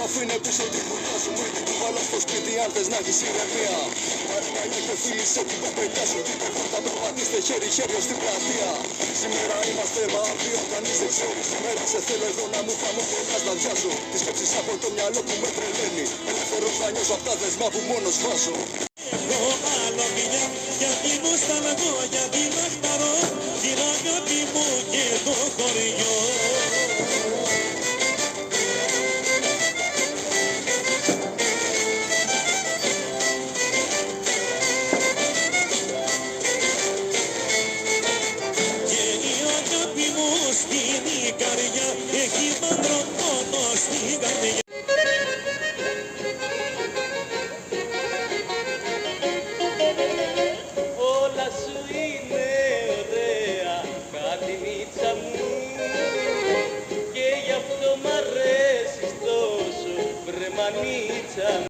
αφήνε πίσω την κουρτά σου. Μην την κουβάλω στο σπίτι αν θες να έχεις ηρεμία. Πάρε μαλλιά και φίλησε την κοπελιά σου. Τι πέφτουν τα προβατήστε χέρι-χέρι ως την πλατεία. Σήμερα είμαστε μα αύριο κανείς δεν ξέρει. Σήμερα σε θέλω εδώ να μου χαμογελάς να διάσω. Τις σκέψεις από το μυαλό που με τρελαίνει. Ελεύθερος να νιώσω απ' τα δεσμά που μόνος βάζω. Εγώ άλλο μιλιά, γιατί μου σταματώ, γιατί να χαρώ την αγάπη μου και το χωριό. Και η αγάπη μου στην καρδιά έχει μαύρο πόνο στην καρδιά. Όλα σου είναι ωραία, Κατινίτσα μου, και γι' αυτό μ' αρέσεις τόσο, βρε μανίτσα μου.